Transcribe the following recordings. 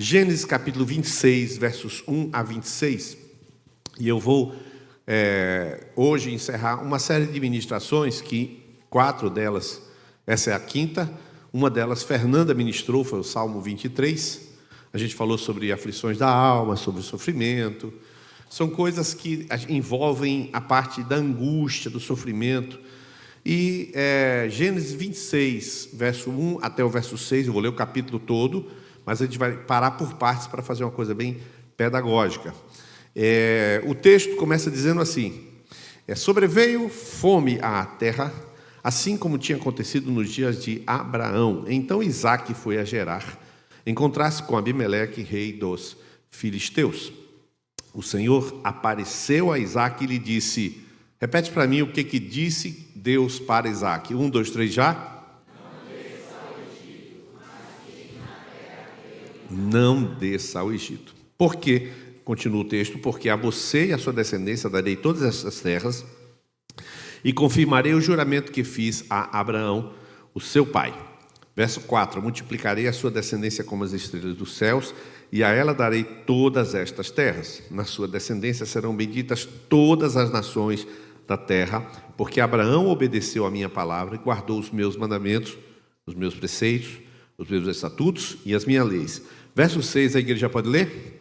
Gênesis capítulo 26, versos 1 a 26. E eu vou hoje encerrar uma série de ministrações que 4 delas, essa é a quinta, uma delas Fernanda ministrou, foi o Salmo 23. A gente falou sobre aflições da alma, sobre o sofrimento. São coisas que envolvem a parte da angústia, do sofrimento. E Gênesis 26, verso 1 até o verso 6, eu vou ler o capítulo todo, mas a gente vai parar por partes para fazer uma coisa bem pedagógica. O texto começa dizendo assim: sobreveio fome à terra, assim como tinha acontecido nos dias de Abraão. Então Isaque foi a Gerar, encontrar-se com Abimeleque, rei dos filisteus. O Senhor apareceu a Isaque e lhe disse, repete para mim o que disse Deus para Isaque. 1, 2, 3, já? Não desça ao Egito. Por quê? Continua o texto, porque a você e a sua descendência darei todas essas terras e confirmarei o juramento que fiz a Abraão, o seu pai. Verso 4, multiplicarei a sua descendência como as estrelas dos céus e a ela darei todas estas terras. Na sua descendência serão benditas todas as nações da terra, porque Abraão obedeceu a minha palavra e guardou os meus mandamentos, os meus preceitos, os meus estatutos e as minhas leis. Verso 6, a igreja pode ler?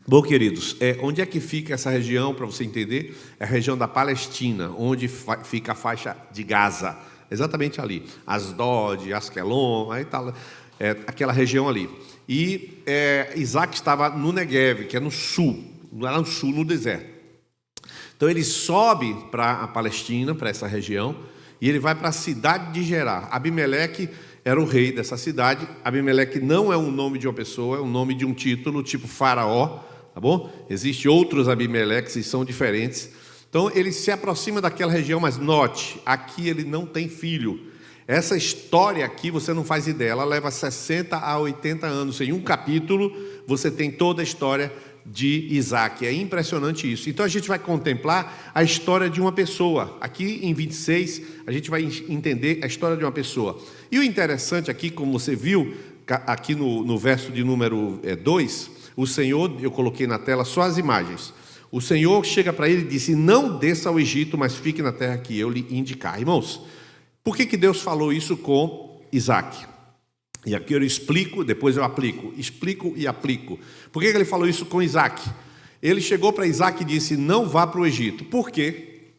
Bom, queridos, onde é que fica essa região, para você entender? É a região da Palestina, onde fica a faixa de Gaza, exatamente ali. Asdod, Askelon, aí tá, aquela região ali. E Isaque estava no Negev, que é no sul, lá no sul, no deserto. Então ele sobe para a Palestina, para essa região, e ele vai para a cidade de Gerar. Abimeleque era o rei dessa cidade. Abimeleque não é um nome de uma pessoa, é um nome de um título, tipo faraó, tá bom? Existem outros Abimeleques e são diferentes. Então ele se aproxima daquela região, mas note, aqui ele não tem filho. Essa história aqui você não faz ideia, ela leva 60 a 80 anos. Em um capítulo você tem toda a história de Isaque. É impressionante isso. Então a gente vai contemplar a história de uma pessoa. Aqui em 26 a gente vai entender a história de uma pessoa. E o interessante aqui, como você viu, aqui no verso de número 2, o Senhor, eu coloquei na tela só as imagens. O Senhor chega para ele e disse, não desça ao Egito, mas fique na terra que eu lhe indicar. Irmãos, por que Deus falou isso com Isaque? E aqui eu explico, depois eu aplico. Explico e aplico. Por que ele falou isso com Isaque? Ele chegou para Isaque e disse, não vá para o Egito. Por quê?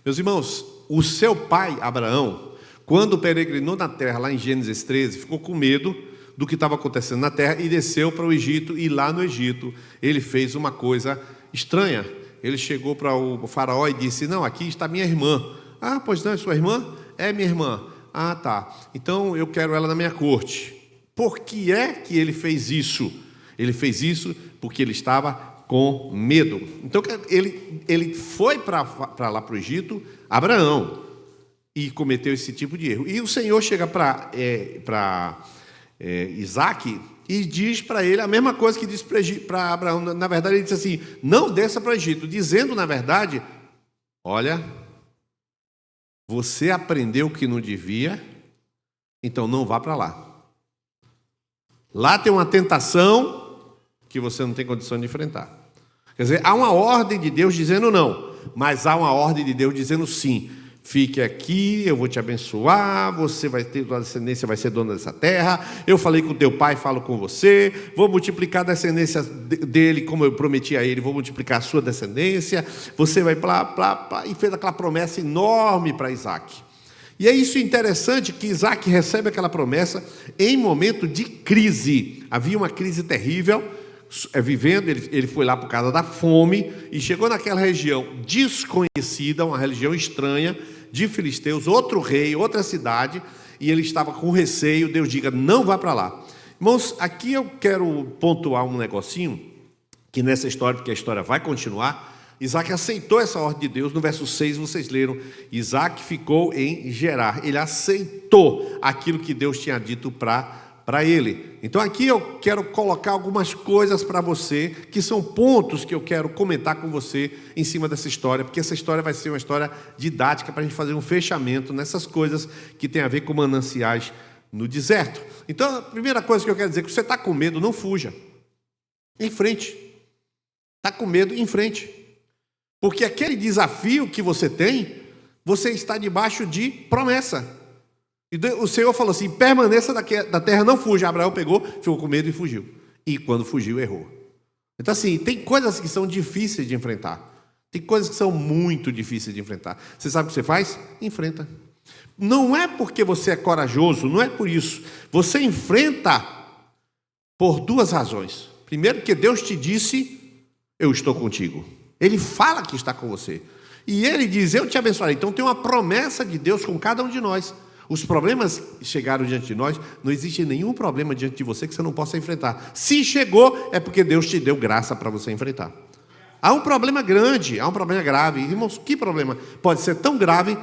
Meus irmãos, o seu pai, Abraão, quando peregrinou na terra, lá em Gênesis 13, ficou com medo do que estava acontecendo na terra e desceu para o Egito. E lá no Egito, ele fez uma coisa estranha. Ele chegou para o faraó e disse, não, aqui está minha irmã. Ah, pois não, é sua irmã? É minha irmã. Ah, tá. Então eu quero ela na minha corte. Por que é que ele fez isso? Ele fez isso porque ele estava com medo. Então ele foi para lá para o Egito, Abraão, e cometeu esse tipo de erro. E o Senhor chega para Isaque e diz para ele a mesma coisa que disse para Abraão. Na verdade, ele disse assim, não desça para o Egito, dizendo, na verdade, olha, você aprendeu que não devia, então não vá para lá. Lá tem uma tentação que você não tem condição de enfrentar. Quer dizer, há uma ordem de Deus dizendo não, mas há uma ordem de Deus dizendo sim. Fique aqui, eu vou te abençoar, você vai ter, tua descendência vai ser dona dessa terra, eu falei com teu pai, falo com você, vou multiplicar a descendência dele, como eu prometi a ele, vou multiplicar a sua descendência, você vai e fez aquela promessa enorme para Isaque. E é isso interessante, que Isaque recebe aquela promessa em momento de crise. Havia uma crise terrível, vivendo, ele foi lá por causa da fome, e chegou naquela região desconhecida, uma região estranha, de filisteus, outro rei, outra cidade, e ele estava com receio. Deus diga, não vá para lá. Irmãos, aqui eu quero pontuar um negocinho, que nessa história, porque a história vai continuar, Isaque aceitou essa ordem de Deus. No verso 6 vocês leram, Isaque ficou em Gerar, ele aceitou aquilo que Deus tinha dito para ele. Então aqui eu quero colocar algumas coisas para você, que são pontos que eu quero comentar com você em cima dessa história, porque essa história vai ser uma história didática para a gente fazer um fechamento nessas coisas que tem a ver com mananciais no deserto. Então, a primeira coisa que eu quero dizer é que você está com medo, não fuja. Enfrente. Está com medo, enfrente. Porque aquele desafio que você tem, você está debaixo de promessa. E o Senhor falou assim, permaneça da terra, não fuja. Abraão pegou, ficou com medo e fugiu. E quando fugiu, errou. Então assim, tem coisas que são difíceis de enfrentar. Tem coisas que são muito difíceis de enfrentar. Você sabe o que você faz? Enfrenta. Não é porque você é corajoso, não é por isso. Você enfrenta por duas razões. Primeiro, porque Deus te disse, eu estou contigo. Ele fala que está com você. E Ele diz, eu te abençoarei. Então tem uma promessa de Deus com cada um de nós. Os problemas chegaram diante de nós, não existe nenhum problema diante de você que você não possa enfrentar. Se chegou, é porque Deus te deu graça para você enfrentar. Há um problema grande, há um problema grave. Irmãos, que problema? Pode ser tão grave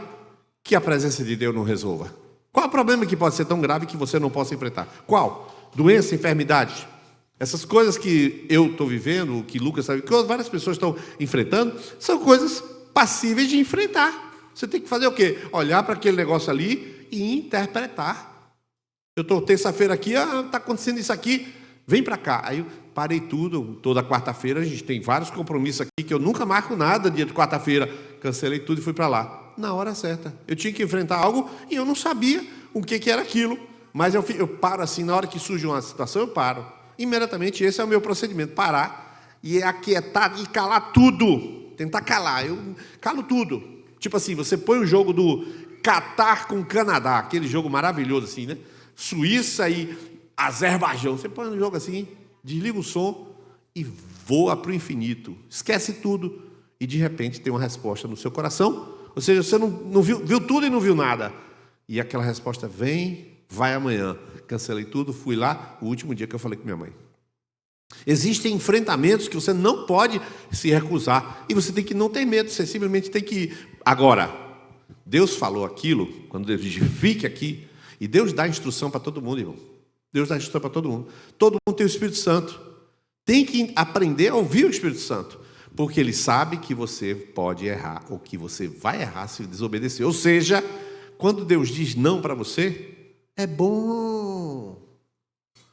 que a presença de Deus não resolva. Qual é o problema que pode ser tão grave que você não possa enfrentar? Qual? Doença, enfermidade. Essas coisas que eu estou vivendo, que Lucas sabe, que várias pessoas estão enfrentando, são coisas passíveis de enfrentar. Você tem que fazer o quê? Olhar para aquele negócio ali e interpretar. Eu estou terça-feira aqui, está acontecendo isso aqui, vem para cá. Aí eu parei tudo, toda quarta-feira a gente tem vários compromissos aqui, que eu nunca marco nada dia de quarta-feira. Cancelei tudo e fui para lá. Na hora certa. Eu tinha que enfrentar algo e eu não sabia o que era aquilo. Mas eu paro assim, na hora que surge uma situação, eu paro. Imediatamente, esse é o meu procedimento, parar e aquietar e calar tudo. Tentar calar, eu calo tudo. Tipo assim, você põe o jogo do Catar com Canadá, aquele jogo maravilhoso assim, né? Suíça e Azerbaijão. Você põe um jogo assim, desliga o som e voa para o infinito. Esquece tudo e de repente tem uma resposta no seu coração. Ou seja, você não viu tudo e não viu nada. E aquela resposta vem, vai amanhã. Cancelei tudo, fui lá, o último dia que eu falei com minha mãe. Existem enfrentamentos que você não pode se recusar. E você tem que não ter medo, você simplesmente tem que ir. Agora, Deus falou aquilo, quando Deus diz, fique aqui, e Deus dá instrução para todo mundo, irmão. Deus dá instrução para todo mundo. Todo mundo tem o Espírito Santo. Tem que aprender a ouvir o Espírito Santo. Porque Ele sabe que você pode errar, ou que você vai errar se desobedecer. Ou seja, quando Deus diz não para você, é bom.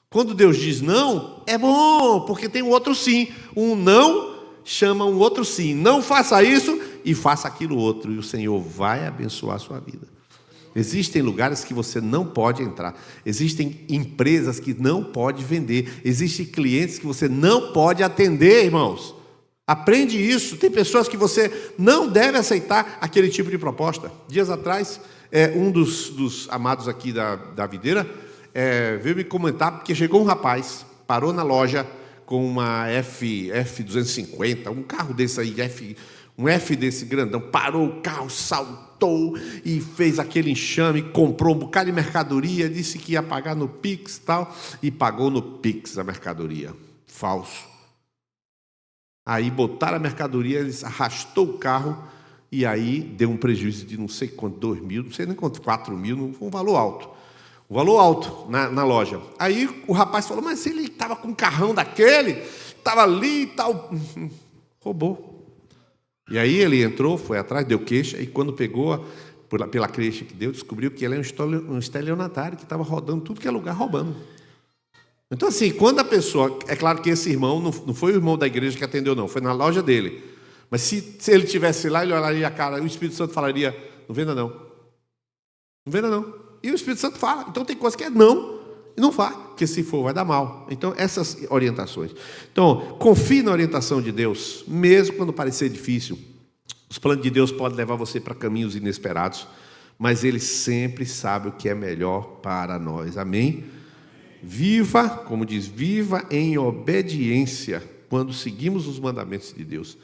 Quando Deus diz não, é bom, porque tem um outro sim. Um não chama um outro sim. Não faça isso e faça aquilo outro. E o Senhor vai abençoar a sua vida. Existem lugares que você não pode entrar. Existem empresas que não pode vender. Existem clientes que você não pode atender, irmãos. Aprende isso. Tem pessoas que você não deve aceitar aquele tipo de proposta. Dias atrás, um dos amados aqui da videira veio me comentar, porque chegou um rapaz, parou na loja com uma F250, um carro desse aí, um F desse grandão, parou o carro, saltou e fez aquele enxame, comprou um bocado de mercadoria, disse que ia pagar no Pix e tal, e pagou no Pix a mercadoria. Falso. Aí botaram a mercadoria, eles arrastou o carro, e aí deu um prejuízo de não sei quanto, 2 mil, não sei nem quanto, 4 mil, um valor alto. Um valor alto na loja. Aí o rapaz falou, mas ele estava com um carrão daquele, estava ali e tal. Roubou. E aí ele entrou, foi atrás, deu queixa, e quando pegou pela queixa que deu, descobriu que ele é um estelionatário que estava rodando tudo que é lugar, roubando. Então assim, quando a pessoa... É claro que esse irmão não foi o irmão da igreja que atendeu, não, foi na loja dele. Mas se ele estivesse lá, ele olharia a cara, o Espírito Santo falaria, não venda não. Não venda não. E o Espírito Santo fala. Então tem coisa que é não, e não vá, porque se for vai dar mal. Então essas orientações. Então, confie na orientação de Deus, mesmo quando parecer difícil. Os planos de Deus podem levar você para caminhos inesperados, mas Ele sempre sabe o que é melhor para nós. Amém? Viva, como diz, viva em obediência quando seguimos os mandamentos de Deus.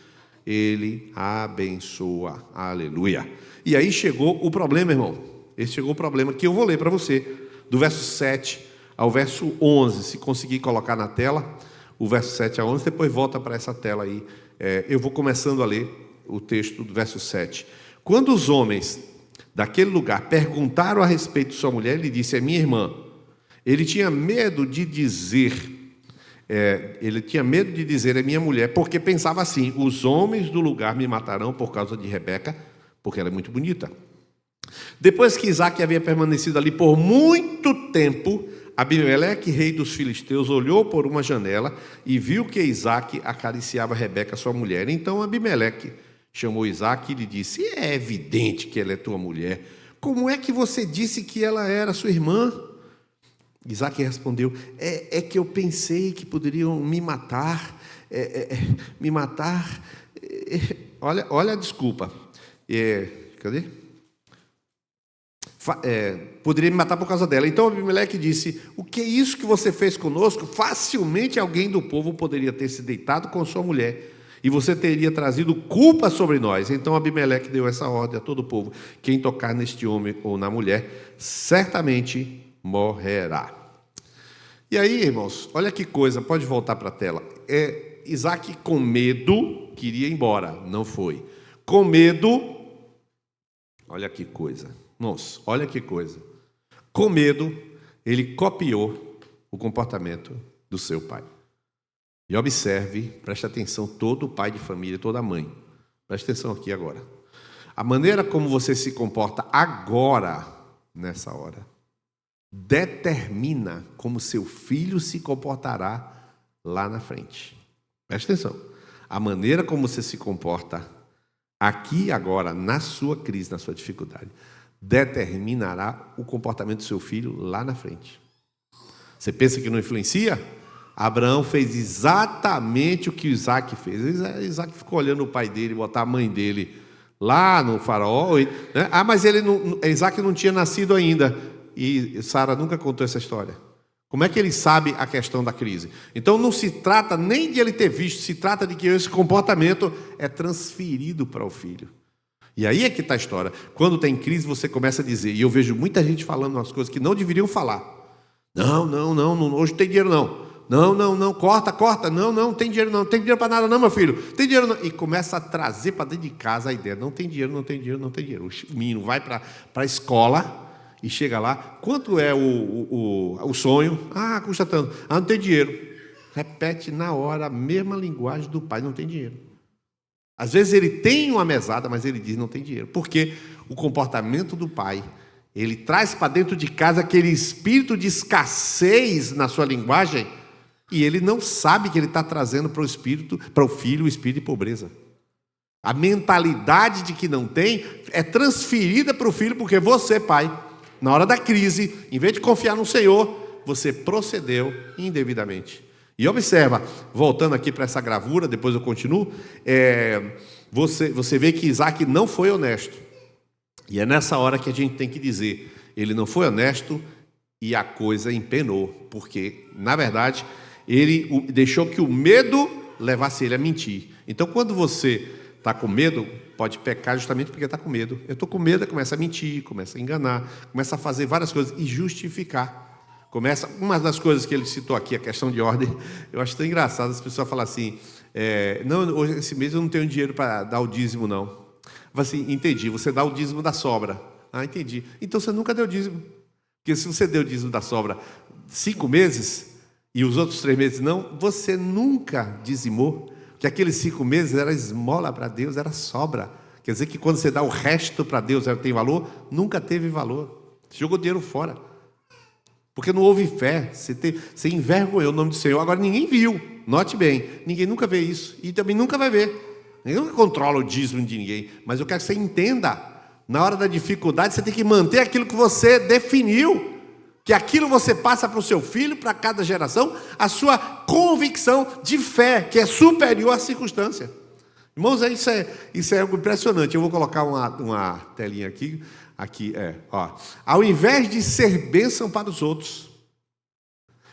Ele abençoa. Aleluia. E aí chegou o problema, irmão. Esse chegou o problema que eu vou ler para você, do verso 7 ao verso 11. Se conseguir colocar na tela, o verso 7 a 11, depois volta para essa tela aí. Eu vou começando a ler o texto do verso 7. Quando os homens daquele lugar perguntaram a respeito de sua mulher, ele disse, é minha irmã. Ele tinha medo de dizer, é minha mulher, porque pensava assim, os homens do lugar me matarão por causa de Rebeca, porque ela é muito bonita. Depois que Isaque havia permanecido ali por muito tempo, Abimeleque, rei dos filisteus, olhou por uma janela e viu que Isaque acariciava Rebeca, sua mulher. Então Abimeleque chamou Isaque e lhe disse: é evidente que ela é tua mulher. Como é que você disse que ela era sua irmã? Isaque respondeu: é que eu pensei que poderiam me matar. Me matar. Olha a desculpa. Cadê? Poderia me matar por causa dela. Então Abimeleque disse: o que é isso que você fez conosco? Facilmente alguém do povo poderia ter se deitado com sua mulher, e você teria trazido culpa sobre nós. Então Abimeleque deu essa ordem a todo o povo: quem tocar neste homem ou na mulher, certamente morrerá. E aí, irmãos, olha que coisa, pode voltar para a tela. Isaque, com medo, queria ir embora, não foi. Com medo, olha que coisa. Nossa, olha que coisa. Com medo, ele copiou o comportamento do seu pai. E observe, preste atenção, todo pai de família, toda mãe. Preste atenção aqui agora. A maneira como você se comporta agora, nessa hora, determina como seu filho se comportará lá na frente. Preste atenção. A maneira como você se comporta aqui e agora, na sua crise, na sua dificuldade, determinará o comportamento do seu filho lá na frente. Você pensa que não influencia? Abraão fez exatamente o que Isaque fez. Isaque ficou olhando o pai dele, botar a mãe dele lá no faraó, né? Mas Isaque não tinha nascido ainda, e Sara nunca contou essa história. Como é que ele sabe a questão da crise? Então não se trata nem de ele ter visto, se trata de que esse comportamento é transferido para o filho. E aí é que está a história. Quando tem crise, você começa a dizer, e eu vejo muita gente falando umas coisas que não deveriam falar. Não, hoje não tem dinheiro não. Não, corta. Não tem dinheiro não. Não tem dinheiro para nada não, meu filho. Tem dinheiro não. E começa a trazer para dentro de casa a ideia. Não tem dinheiro. O menino vai para a escola e chega lá. Quanto é o sonho? Custa tanto. Não tem dinheiro. Repete na hora a mesma linguagem do pai. Não tem dinheiro. Às vezes ele tem uma mesada, mas ele diz não tem dinheiro. Porque o comportamento do pai, ele traz para dentro de casa aquele espírito de escassez na sua linguagem, e ele não sabe que ele está trazendo para o filho, o espírito de pobreza. A mentalidade de que não tem é transferida para o filho, porque você, pai, na hora da crise, em vez de confiar no Senhor, você procedeu indevidamente. E observa, voltando aqui para essa gravura, depois eu continuo, você vê que Isaque não foi honesto. E é nessa hora que a gente tem que dizer, ele não foi honesto e a coisa empenou, porque, na verdade, ele deixou que o medo levasse ele a mentir. Então, quando você está com medo, pode pecar justamente porque está com medo. Eu estou com medo, começa a mentir, começa a enganar, começa a fazer várias coisas e justificar. Uma das coisas que ele citou aqui, a questão de ordem, eu acho tão engraçado, as pessoas falam assim, não, hoje, esse mês eu não tenho dinheiro para dar o dízimo, não. Eu falo assim, entendi, você dá o dízimo da sobra. Entendi. Então você nunca deu dízimo. Porque se você deu o dízimo da sobra 5 meses, e os outros 3 meses não, você nunca dizimou, porque aqueles 5 meses era esmola para Deus, era sobra. Quer dizer que quando você dá o resto para Deus, tem valor? Nunca teve valor. Você jogou dinheiro fora. Porque não houve fé, você envergonhou o nome do Senhor. Agora ninguém viu, note bem, ninguém nunca vê isso, e também nunca vai ver. Ninguém nunca controla o dízimo de ninguém, mas eu quero que você entenda, na hora da dificuldade, você tem que manter aquilo que você definiu, que aquilo você passa para o seu filho, para cada geração, a sua convicção de fé, que é superior à circunstância. Irmãos, isso é algo impressionante. Eu vou colocar uma telinha aqui. Ao invés de ser bênção para os outros,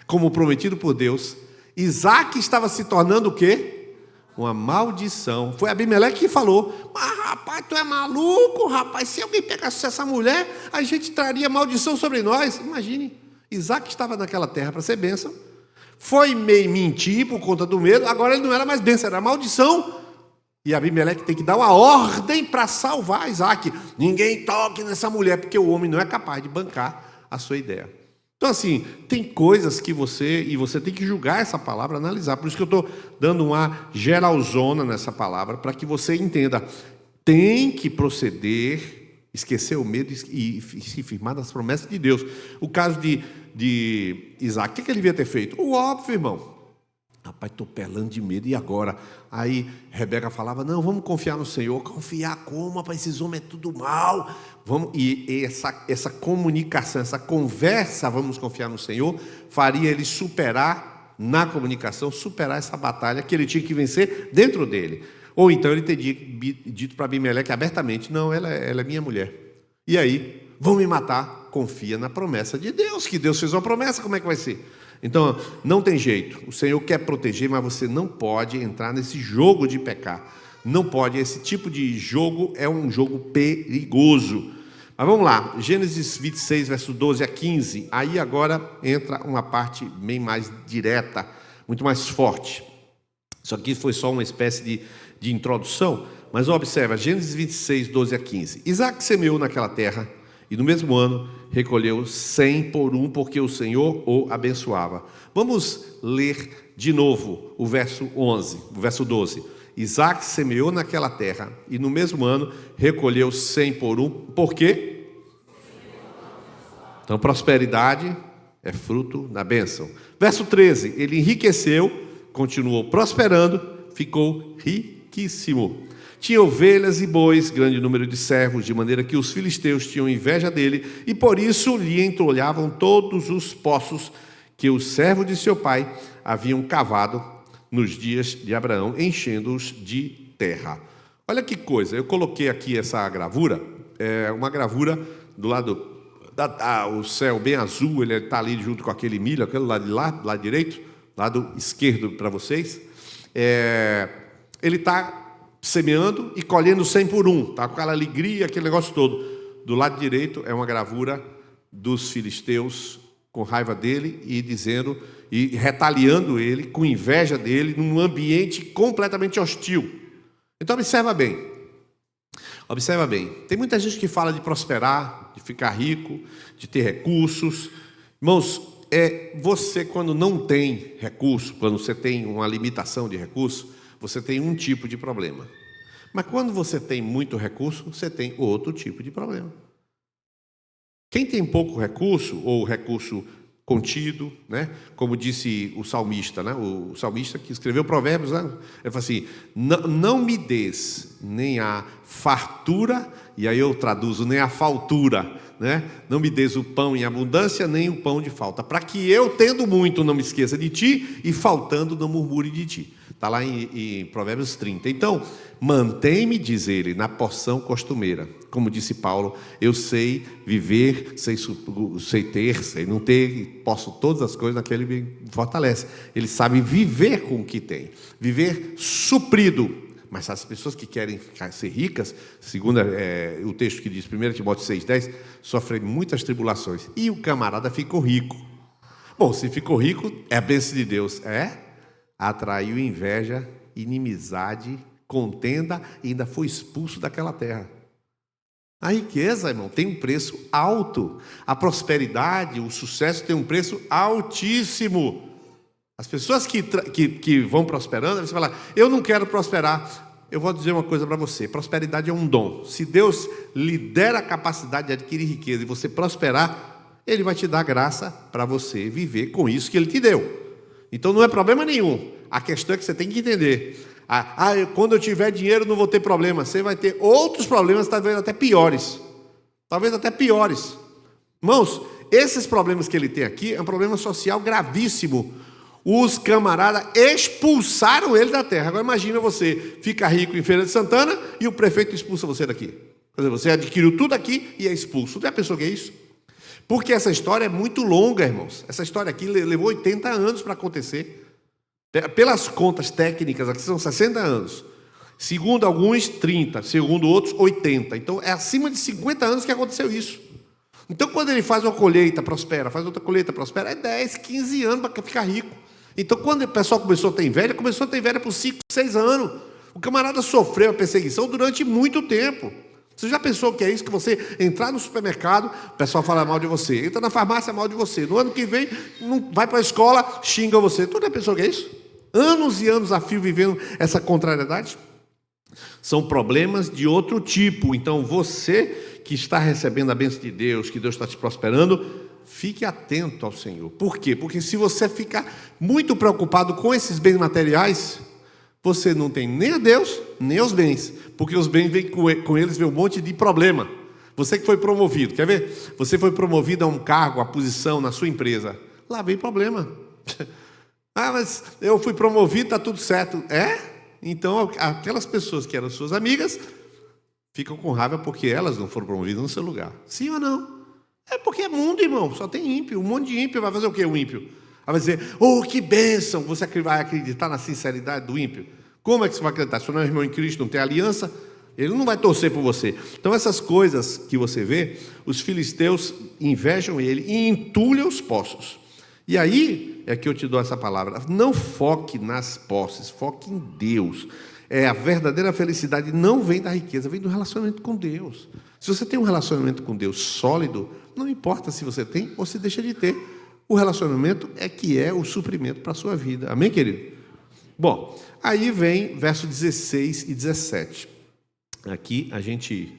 como prometido por Deus, Isaque estava se tornando o quê? Uma maldição. Foi Abimeleque que falou, mas rapaz, tu é maluco, rapaz, se alguém pegasse essa mulher, a gente traria maldição sobre nós. Imagine, Isaque estava naquela terra para ser bênção, foi mentir por conta do medo, agora ele não era mais bênção, era maldição. E Abimeleque tem que dar uma ordem para salvar Isaque. Ninguém toque nessa mulher, porque o homem não é capaz de bancar a sua ideia. Então, assim, tem coisas que você tem que julgar essa palavra, analisar. Por isso que eu estou dando uma geralzona nessa palavra, para que você entenda. Tem que proceder Esquecer o medo e se firmar nas promessas de Deus. O caso de Isaac, o que ele devia ter feito? O óbvio, irmão. Rapaz, estou pelando de medo, e agora? Aí Rebeca falava, não, vamos confiar no Senhor. Confiar como? Rapaz, esses homens é tudo mal. E essa comunicação, essa conversa, vamos confiar no Senhor, faria ele superar, na comunicação, superar essa batalha que ele tinha que vencer dentro dele. Ou então ele teria dito para Abimeleque abertamente, não, ela é minha mulher. E aí, vão me matar. Confia na promessa de Deus, que Deus fez uma promessa, como é que vai ser? Então, não tem jeito. O Senhor quer proteger, mas você não pode entrar nesse jogo de pecar. Não pode. Esse tipo de jogo é um jogo perigoso. Mas vamos lá. Gênesis 26, verso 12 a 15. Aí agora entra uma parte bem mais direta, muito mais forte. Isso aqui foi só uma espécie de introdução, mas observa, Gênesis 26, 12 a 15. Isaac semeou naquela terra, e no mesmo ano recolheu 100 por um, porque o Senhor o abençoava. Vamos ler de novo o verso 12. Isaac semeou naquela terra, e no mesmo ano recolheu 100 por um, por quê? Então, prosperidade é fruto da bênção. Verso 13, ele enriqueceu, continuou prosperando, ficou riquíssimo. Tinha ovelhas e bois, grande número de servos, de maneira que os filisteus tinham inveja dele, e por isso lhe entulhavam todos os poços que os servos de seu pai haviam cavado nos dias de Abraão, enchendo-os de terra. Olha que coisa, eu coloquei aqui essa gravura, uma gravura do lado, o céu bem azul, ele está ali junto com aquele milho, aquele lado de lado direito, lado esquerdo para vocês, ele está semeando e colhendo 100 por um, está com aquela alegria, aquele negócio todo. Do lado direito é uma gravura dos filisteus com raiva dele e dizendo, e retaliando ele, com inveja dele, num ambiente completamente hostil. Então observa bem, tem muita gente que fala de prosperar, de ficar rico, de ter recursos. Irmãos, você quando não tem recurso, quando você tem uma limitação de recurso, você tem um tipo de problema. Mas quando você tem muito recurso, você tem outro tipo de problema. Quem tem pouco recurso, ou recurso contido, né? Como disse o salmista, né? O salmista que escreveu Provérbios, né? Ele fala assim, não me des nem a fartura, e aí eu traduzo, nem a faltura, né? Não me des o pão em abundância, nem o pão de falta, para que eu, tendo muito, não me esqueça de ti, e faltando, não murmure de ti. Está lá em Provérbios 30. Então, mantém-me, diz ele, na porção costumeira. Como disse Paulo, eu sei viver, sei ter, sei não ter, posso todas as coisas naquele que me fortalece. Ele sabe viver com o que tem, viver suprido. Mas as pessoas que querem ser ricas, segundo o texto que diz 1 Timóteo 6,10, sofrem muitas tribulações. E o camarada ficou rico. Bom, se ficou rico, é a bênção de Deus. Atraiu inveja, inimizade, contenda e ainda foi expulso daquela terra. A riqueza, irmão, tem um preço alto. A prosperidade, o sucesso tem um preço altíssimo. As pessoas que vão prosperando, eles falam, eu não quero prosperar. Eu vou dizer uma coisa para você, prosperidade é um dom. Se Deus lhe der a capacidade de adquirir riqueza e você prosperar, Ele vai te dar graça para você viver com isso que Ele te deu. Então não é problema nenhum. A questão é que você tem que entender. Quando eu tiver dinheiro não vou ter problema. Você vai ter outros problemas, talvez até piores. Irmãos, esses problemas que ele tem aqui é um problema social gravíssimo. Os camaradas expulsaram ele da terra. Agora imagina você fica rico em Feira de Santana e o prefeito expulsa você daqui. Quer dizer, você adquiriu tudo aqui e é expulso. Já pensou que é isso? Porque essa história é muito longa, irmãos. Essa história aqui levou 80 anos para acontecer. Pelas contas técnicas, aqui são 60 anos. Segundo alguns, 30. Segundo outros, 80. Então, é acima de 50 anos que aconteceu isso. Então, quando ele faz uma colheita, prospera. Faz outra colheita, prospera. É 10, 15 anos para ficar rico. Então, quando o pessoal começou a ter inveja por 5, 6 anos. O camarada sofreu a perseguição durante muito tempo. Você já pensou que é isso? Que você entrar no supermercado, o pessoal fala mal de você. Entra na farmácia, mal de você. No ano que vem, não vai para a escola, xinga você. Tu já pensou que é isso? Anos e anos a fio vivendo essa contrariedade? São problemas de outro tipo. Então, você que está recebendo a bênção de Deus, que Deus está te prosperando, fique atento ao Senhor. Por quê? Porque se você ficar muito preocupado com esses bens materiais, você não tem nem a Deus, nem os bens. Porque os bens vêm com eles vem um monte de problema. Você que foi promovido, quer ver? Você foi promovido a um cargo, a posição na sua empresa. Lá vem problema. Ah, mas eu fui promovido, está tudo certo. É? Então, aquelas pessoas que eram suas amigas ficam com raiva porque elas não foram promovidas no seu lugar. Sim ou não? É porque é mundo, irmão. Só tem ímpio. Um monte de ímpio vai fazer o quê, o ímpio? Vai dizer, oh, que bênção. Você vai acreditar na sinceridade do ímpio? Como é que você vai acreditar? Se você não é irmão em Cristo, não tem aliança, ele não vai torcer por você. Então, essas coisas que você vê, os filisteus invejam ele e entulham os poços. E aí é que eu te dou essa palavra. Não foque nas posses, foque em Deus. A verdadeira felicidade não vem da riqueza, vem do relacionamento com Deus. Se você tem um relacionamento com Deus sólido, não importa se você tem ou se deixa de ter. O relacionamento é que é o suprimento para a sua vida. Amém, querido? Bom, aí vem verso 16 e 17. Aqui a gente...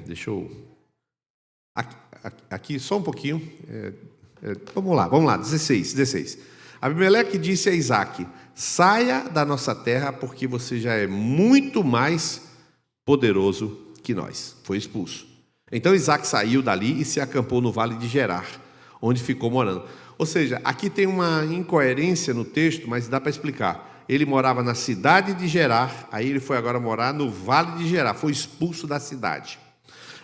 deixa eu... Aqui só um pouquinho... vamos lá, 16. Abimeleque disse a Isaque, saia da nossa terra, porque você já é muito mais poderoso que nós. Foi expulso. Então Isaque saiu dali e se acampou no vale de Gerar, onde ficou morando. Ou seja, aqui tem uma incoerência no texto, mas dá para explicar. Ele morava na cidade de Gerar, aí ele foi agora morar no vale de Gerar, foi expulso da cidade.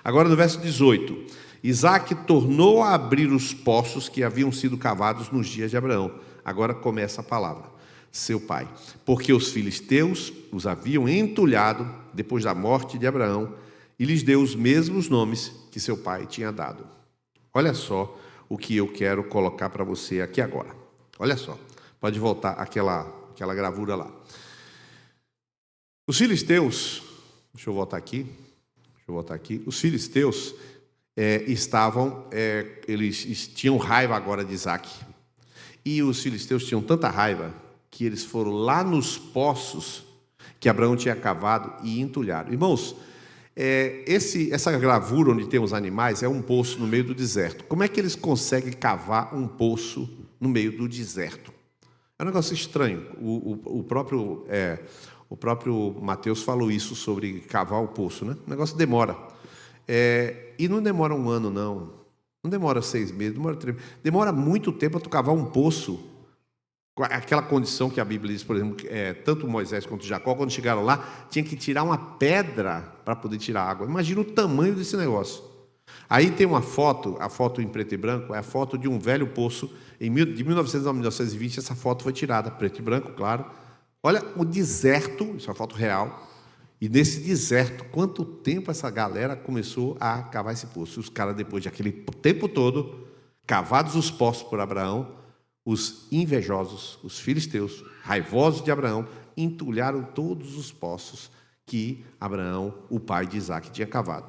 Agora no verso 18, Isaque tornou a abrir os poços que haviam sido cavados nos dias de Abraão. Agora começa a palavra, seu pai. Porque os filisteus os haviam entulhado depois da morte de Abraão e lhes deu os mesmos nomes que seu pai tinha dado. Olha só o que eu quero colocar para você aqui agora. Olha só, pode voltar aquela gravura lá. Os filisteus, deixa eu voltar aqui. Os filisteus eles tinham raiva agora de Isaque. E os filisteus tinham tanta raiva que eles foram lá nos poços que Abraão tinha cavado e entulharam. Irmãos, essa gravura onde tem os animais é um poço no meio do deserto. Como é que eles conseguem cavar um poço no meio do deserto? É um negócio estranho. O próprio Mateus falou isso sobre cavar o poço, né? O negócio demora. E não demora um ano, não. Não demora 6 meses, demora 3 meses. Demora muito tempo para tu cavar um poço. Aquela condição que a Bíblia diz, por exemplo, tanto Moisés quanto Jacó, quando chegaram lá, tinha que tirar uma pedra para poder tirar água. Imagina o tamanho desse negócio. Aí tem uma foto, a foto em preto e branco, é a foto de um velho poço, de 1900 a 1920, essa foto foi tirada, preto e branco, claro. Olha o deserto, isso é uma foto real, e nesse deserto, quanto tempo essa galera começou a cavar esse poço? Os caras, depois de aquele tempo todo, cavados os poços por Abraão, os invejosos, os filisteus, raivosos de Abraão, entulharam todos os poços que Abraão, o pai de Isaque, tinha cavado.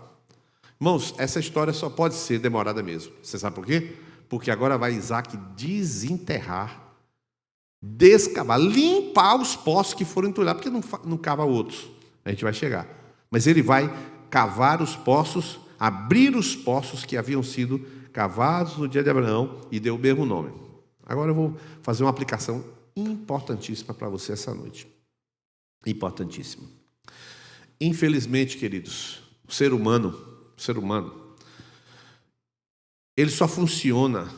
Irmãos, essa história só pode ser demorada mesmo. Você sabe por quê? Porque agora vai Isaque desenterrar, descavar, limpar os poços que foram entulhados, porque não cava outros. A gente vai chegar. Mas ele vai cavar os poços, abrir os poços que haviam sido cavados no dia de Abraão e deu o mesmo nome. Agora eu vou fazer uma aplicação importantíssima para você essa noite. Importantíssima. Infelizmente, queridos, o ser humano, ele só funciona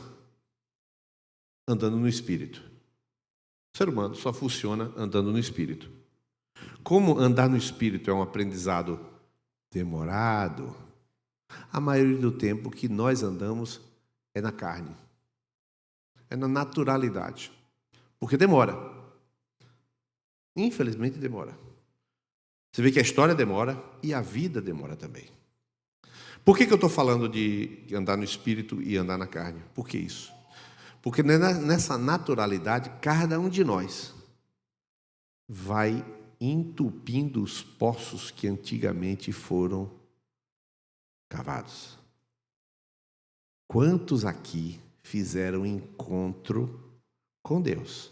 andando no Espírito. O ser humano só funciona andando no Espírito. Como andar no Espírito é um aprendizado demorado, a maioria do tempo que nós andamos é na carne. É na naturalidade. Porque demora. Infelizmente demora. Você vê que a história demora e a vida demora também. Por que eu estou falando de andar no Espírito e andar na carne? Por que isso? Porque nessa naturalidade, cada um de nós vai entupindo os poços que antigamente foram cavados. Quantos aqui fizeram encontro com Deus?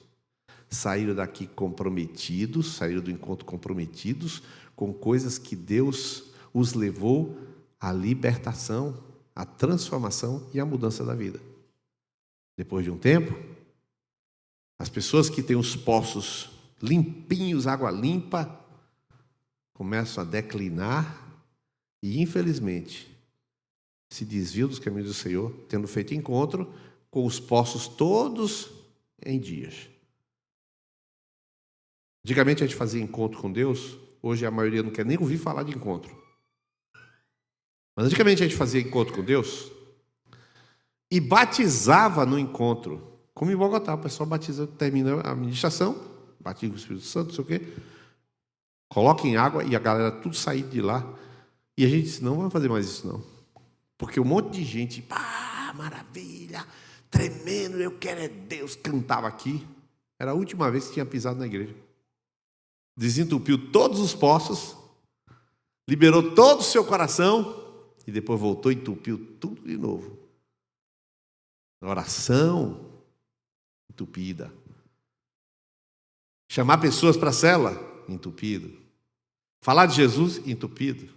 Saíram daqui comprometidos, saíram do encontro comprometidos com coisas que Deus os levou a libertação, a transformação e a mudança da vida. Depois de um tempo, as pessoas que têm os poços limpinhos, água limpa, começam a declinar e, infelizmente, se desviam dos caminhos do Senhor, tendo feito encontro com os poços todos em dias. Antigamente a gente fazia encontro com Deus, hoje a maioria não quer nem ouvir falar de encontro. Mas antigamente a gente fazia encontro com Deus e batizava no encontro. Como em Bogotá, o pessoal batiza, termina a ministração, batiza o Espírito Santo, não sei o quê, coloca em água e a galera tudo sair de lá. E a gente disse, não vamos fazer mais isso não. Porque um monte de gente, pá, maravilha, tremendo, eu quero é Deus, cantava aqui. Era a última vez que tinha pisado na igreja. Desentupiu todos os poços, liberou todo o seu coração e depois voltou e entupiu tudo de novo. Oração entupida. Chamar pessoas para a célula, entupido. Falar de Jesus, entupido.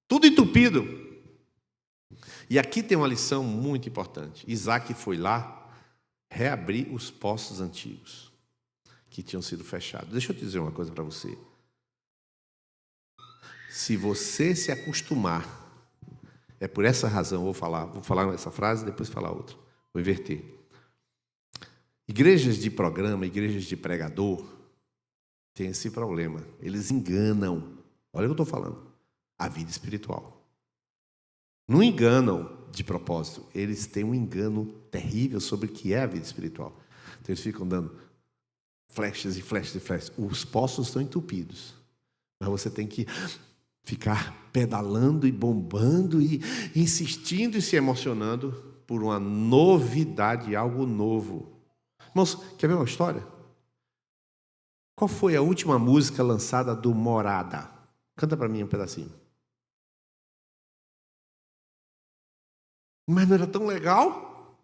Tudo entupido. E aqui tem uma lição muito importante. Isaac foi lá reabrir os poços antigos que tinham sido fechados. Deixa eu te dizer uma coisa para você. Se você se acostumar, é por essa razão, vou falar essa frase, depois falar outra. Vou inverter. Igrejas de programa, igrejas de pregador, tem esse problema. Eles enganam, olha o que eu estou falando, a vida espiritual. Não enganam de propósito, eles têm um engano terrível sobre o que é a vida espiritual. Então eles ficam dando flechas e flechas e flechas. Os poços estão entupidos, mas você tem que ficar pedalando e bombando e insistindo e se emocionando por uma novidade, algo novo. Irmãos, quer ver uma história? Qual foi a última música lançada do Morada? Canta para mim um pedacinho. Mas não era tão legal?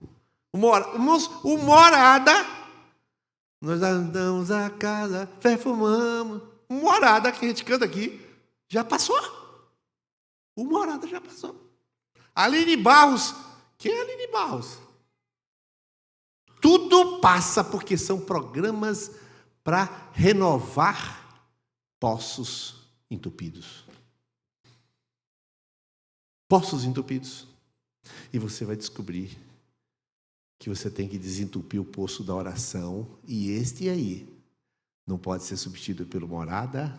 O Morada, nós andamos a casa, perfumamos. O Morada que a gente canta aqui, já passou. O Morada já passou. Aline Barros, quem é Aline Barros? Tudo passa porque são programas para renovar poços entupidos. Poços entupidos. E você vai descobrir que você tem que desentupir o poço da oração. E este aí não pode ser substituído pelo Morada,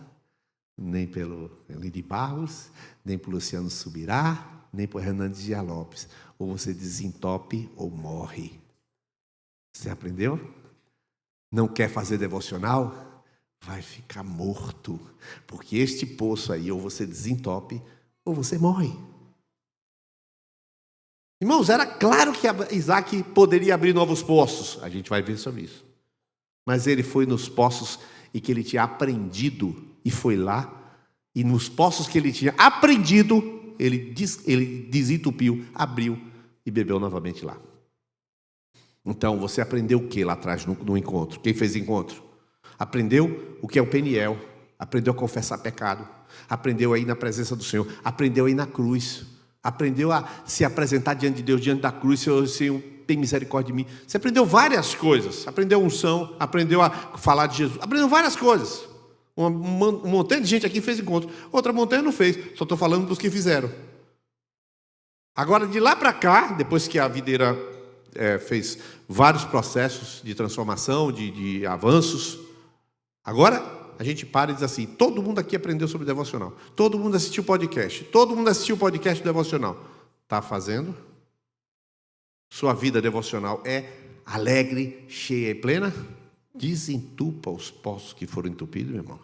nem pelo Aline Barros, nem pelo Luciano Subirá, nem por Hernandes Dias Lopes. Ou você desentope ou morre. Você aprendeu? Não quer fazer devocional? Vai ficar morto. Porque este poço aí, ou você desentope, ou você morre. Irmãos, era claro que Isaac poderia abrir novos poços. A gente vai ver sobre isso. Mas ele foi nos poços e que ele tinha aprendido e foi lá. E nos poços que ele tinha aprendido, ele desentupiu, abriu e bebeu novamente lá. Então, você aprendeu o que lá atrás no encontro? Quem fez encontro? Aprendeu o que é o Peniel. Aprendeu a confessar pecado. Aprendeu a ir na presença do Senhor. Aprendeu a ir na cruz. Aprendeu a se apresentar diante de Deus, diante da cruz. Senhor, tem misericórdia de mim. Você aprendeu várias coisas. Aprendeu unção. Aprendeu a falar de Jesus. Aprendeu várias coisas. Uma montanha de gente aqui fez encontro. Outra montanha não fez. Só estou falando dos que fizeram. Agora, de lá para cá, depois que a videira fez vários processos de transformação, de avanços. Agora a gente para e diz assim, todo mundo aqui aprendeu sobre devocional. Todo mundo assistiu podcast. Todo mundo assistiu o podcast devocional. Está fazendo? Sua vida devocional é alegre, cheia e plena? Desentupa os poços que foram entupidos, meu irmão.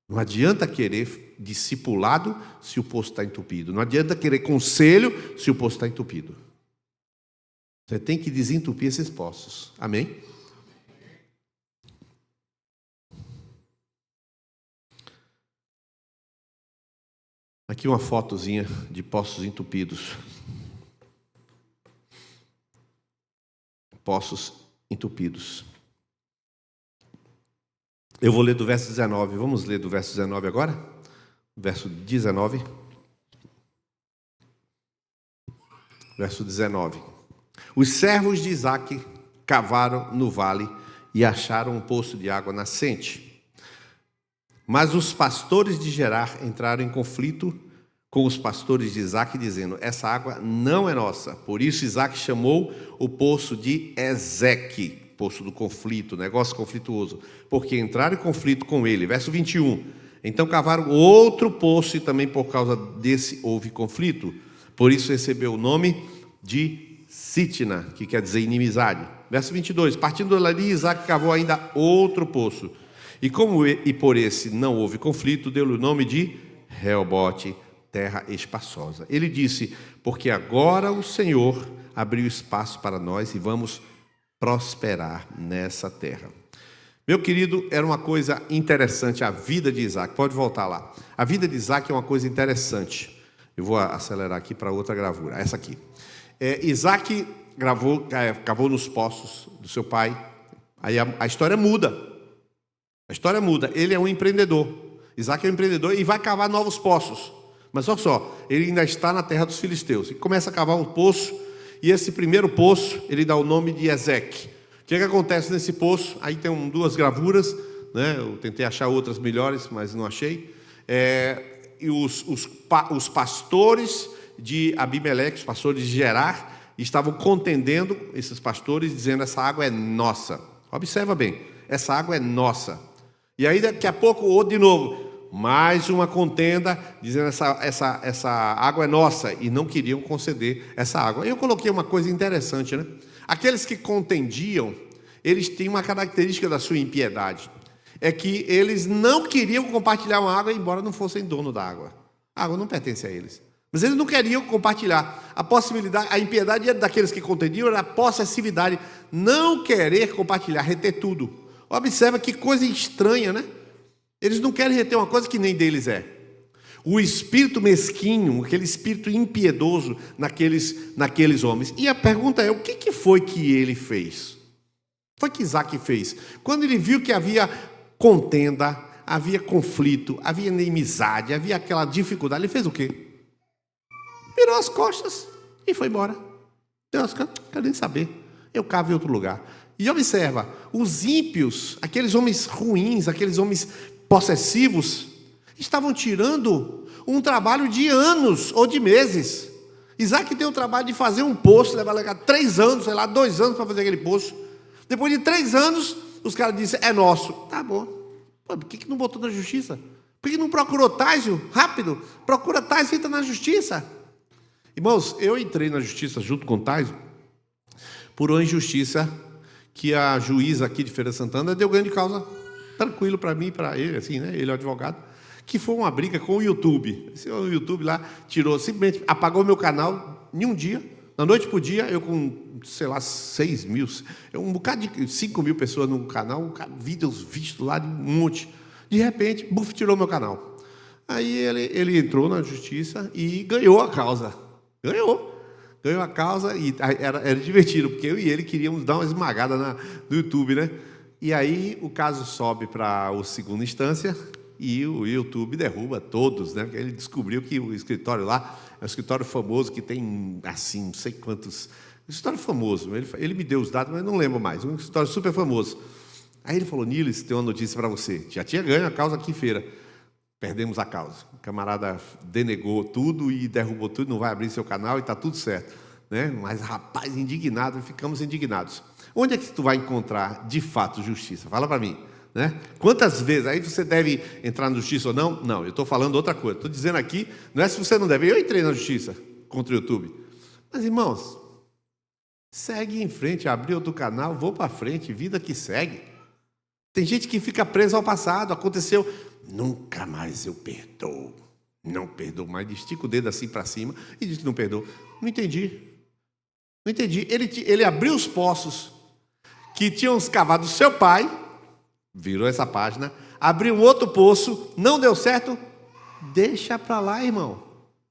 Não adianta querer discipulado se o poço está entupido. Não adianta querer conselho se o poço está entupido. Você tem que desentupir esses poços. Amém? Aqui uma fotozinha de poços entupidos. Poços entupidos. Eu vou ler do verso 19. Vamos ler do verso 19 agora? Verso 19. Verso 19. Os servos de Isaque cavaram no vale e acharam um poço de água nascente. Mas os pastores de Gerar entraram em conflito com os pastores de Isaque, dizendo: essa água não é nossa. Por isso Isaque chamou o poço de Ezeque, poço do conflito, negócio conflituoso, porque entraram em conflito com ele. Verso 21. Então cavaram outro poço e também por causa desse houve conflito. Por isso recebeu o nome de Sitna, que quer dizer inimizade. Verso 22. Partindo dali, Isaque cavou ainda outro poço. E por esse não houve conflito, deu-lhe o nome de Reobote, terra espaçosa. Ele disse: porque agora o Senhor abriu espaço para nós e vamos prosperar nessa terra. Meu querido, era uma coisa interessante a vida de Isaque. Pode voltar lá. A vida de Isaque é uma coisa interessante. Eu vou acelerar aqui para outra gravura. Essa aqui. Isaque cavou nos poços do seu pai. Aí a história muda. A história muda. Ele é um empreendedor. Isaque é um empreendedor e vai cavar novos poços. Mas olha só, ele ainda está na terra dos filisteus. E começa a cavar um poço. E esse primeiro poço, ele dá o nome de Ezeque. O que acontece nesse poço? Aí tem duas gravuras, né? Eu tentei achar outras melhores, mas não achei. E os pastores de Abimeleque, os pastores de Gerar, estavam contendendo, esses pastores, dizendo: essa água é nossa. Observa bem, essa água é nossa. E aí daqui a pouco, ou de novo, mais uma contenda, dizendo: essa água é nossa, e não queriam conceder essa água. Eu coloquei uma coisa interessante, né? Aqueles que contendiam, eles tinham uma característica da sua impiedade, é que eles não queriam compartilhar uma água, embora não fossem dono da água. A água não pertence a eles. Mas eles não queriam compartilhar. A possibilidade, a impiedade daqueles que contendiam era a possessividade, não querer compartilhar, reter tudo. Observa que coisa estranha, né? Eles não querem reter uma coisa que nem deles é. O espírito mesquinho, aquele espírito impiedoso naqueles homens. E a pergunta é: o que foi que ele fez? Foi que Isaque fez. Quando ele viu que havia contenda, havia conflito, havia inimizade, havia aquela dificuldade, ele fez o quê? Virou as costas e foi embora. Deu as costas, não quero nem saber. Eu cavo em outro lugar. E observa, os ímpios, aqueles homens ruins, aqueles homens possessivos, estavam tirando um trabalho de anos ou de meses. Isaque tem o trabalho de fazer um poço, levar 3 anos, sei lá, 2 anos para fazer aquele poço. Depois de 3 anos, os caras disseram: é nosso. Tá bom. Pô, por que não botou na justiça? Por que não procurou Taisio? Rápido, procura Taisio e entra na justiça. Irmãos, eu entrei na justiça junto com Taisio por uma injustiça que a juíza aqui de Feira de Santana deu ganho de causa tranquilo para mim e para ele, assim, né? Ele é o advogado, que foi uma briga com o YouTube. O YouTube lá tirou, simplesmente apagou meu canal em um dia, da noite para o dia, eu com, sei lá, 6 mil, um bocado de 5 mil pessoas no canal, vídeos vistos lá de um monte. De repente, buf, tirou meu canal. Aí ele entrou na justiça e ganhou a causa. Ganhou a causa e era divertido, porque eu e ele queríamos dar uma esmagada no YouTube, né? E aí o caso sobe para a segunda instância e o YouTube derruba todos, né? Porque ele descobriu que o escritório lá é um escritório famoso que tem, assim, não sei quantos... Um escritório famoso, ele me deu os dados, mas não lembro mais. Um escritório super famoso. Aí ele falou: Niles, tem uma notícia para você. Já tinha ganho a causa aqui em Feira. Perdemos a causa. O camarada denegou tudo e derrubou tudo, não vai abrir seu canal e está tudo certo. Né? Mas, rapaz, indignado, ficamos indignados. Onde é que tu vai encontrar, de fato, justiça? Fala para mim. Né? Quantas vezes? Aí você deve entrar na justiça ou não? Não, eu estou falando outra coisa. Estou dizendo aqui, não é se você não deve. Eu entrei na justiça contra o YouTube. Mas, irmãos, segue em frente, abri outro canal, vou para frente, vida que segue. Tem gente que fica presa ao passado, aconteceu, nunca mais eu perdoo. Não perdoo mais, estica o dedo assim para cima e diz que não perdoou. Não entendi. Não entendi. Ele abriu os poços que tinham escavado seu pai, virou essa página, abriu um outro poço, não deu certo, deixa para lá, irmão.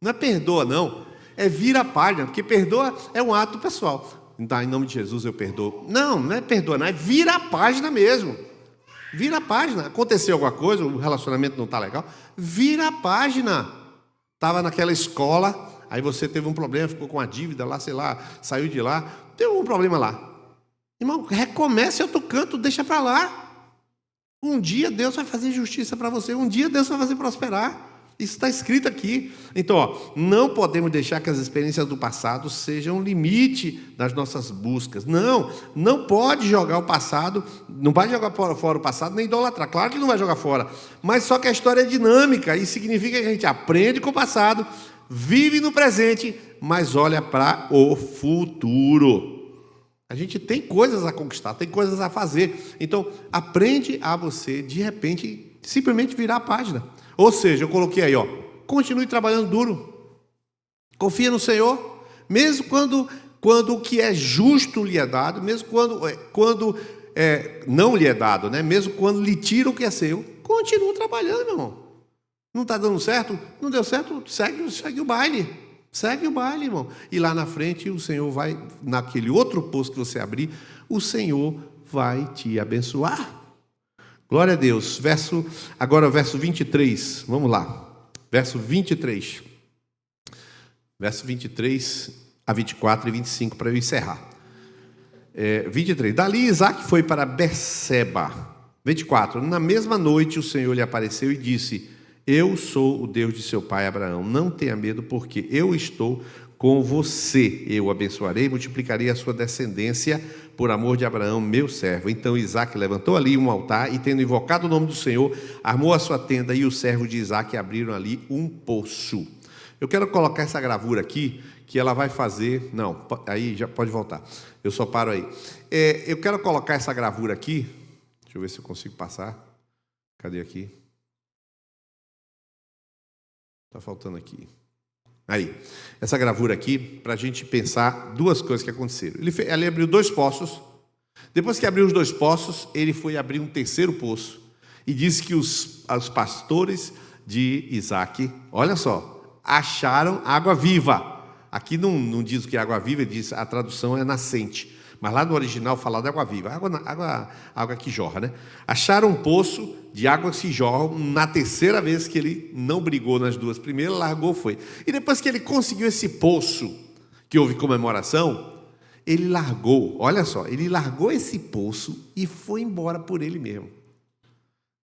Não é perdoa, não. É vira a página, porque perdoa é um ato pessoal. Então, em nome de Jesus eu perdoo. Não é perdoa, não, é vira a página mesmo. Vira a página. Aconteceu alguma coisa, o relacionamento não está legal, vira a página. Estava naquela escola, aí você teve um problema, ficou com a dívida lá, sei lá, saiu de lá, teve um problema lá. Irmão, recomece outro canto, deixa para lá. Um dia Deus vai fazer justiça para você, um dia Deus vai fazer prosperar. Isso está escrito aqui. Então, não podemos deixar que as experiências do passado sejam o limite das nossas buscas. Não pode jogar o passado, não vai jogar fora o passado, nem idolatrar. Claro que não vai jogar fora, mas só que a história é dinâmica, e significa que a gente aprende com o passado, vive no presente, mas olha para o futuro. A gente tem coisas a conquistar, tem coisas a fazer. Então, aprende a você, de repente, simplesmente virar a página. Ou seja, eu coloquei aí, continue trabalhando duro. Confia no Senhor, mesmo quando o que é justo lhe é dado, mesmo quando não lhe é dado, né? Mesmo quando lhe tira o que é seu, continue trabalhando, meu irmão. Não está dando certo? Não deu certo? Segue o baile. Segue o baile, irmão. E lá na frente, o Senhor vai, naquele outro poço que você abrir, o Senhor vai te abençoar. Glória a Deus. Agora o verso 23. Vamos lá. Verso 23. Verso 23 a 24 e 25 para eu encerrar. 23. Dali Isaque foi para Berseba. 24. Na mesma noite o Senhor lhe apareceu e disse: eu sou o Deus de seu pai Abraão. Não tenha medo, porque eu estou com você. Eu o abençoarei e multiplicarei a sua descendência por amor de Abraão, meu servo. Então Isaque levantou ali um altar e, tendo invocado o nome do Senhor, armou a sua tenda, e os servos de Isaque abriram ali um poço. Eu quero colocar essa gravura aqui, que ela vai fazer... Não, aí já pode voltar. Eu só paro aí. Eu quero colocar essa gravura aqui. Deixa eu ver se eu consigo passar. Cadê aqui? Está faltando aqui. Aí, essa gravura aqui, para a gente pensar duas coisas que aconteceram. Ele abriu 2 poços. Depois que abriu os 2 poços, ele foi abrir um terceiro poço. E disse que os pastores de Isaque, olha só, acharam água viva. Aqui não diz o que é água viva, diz, a tradução é nascente. Mas lá no original fala de água viva, água que jorra, né? Acharam um poço de água que jorra na terceira vez que ele não brigou nas 2 primeiras, largou, foi. E depois que ele conseguiu esse poço, que houve comemoração, ele largou, olha só, ele largou esse poço e foi embora por ele mesmo.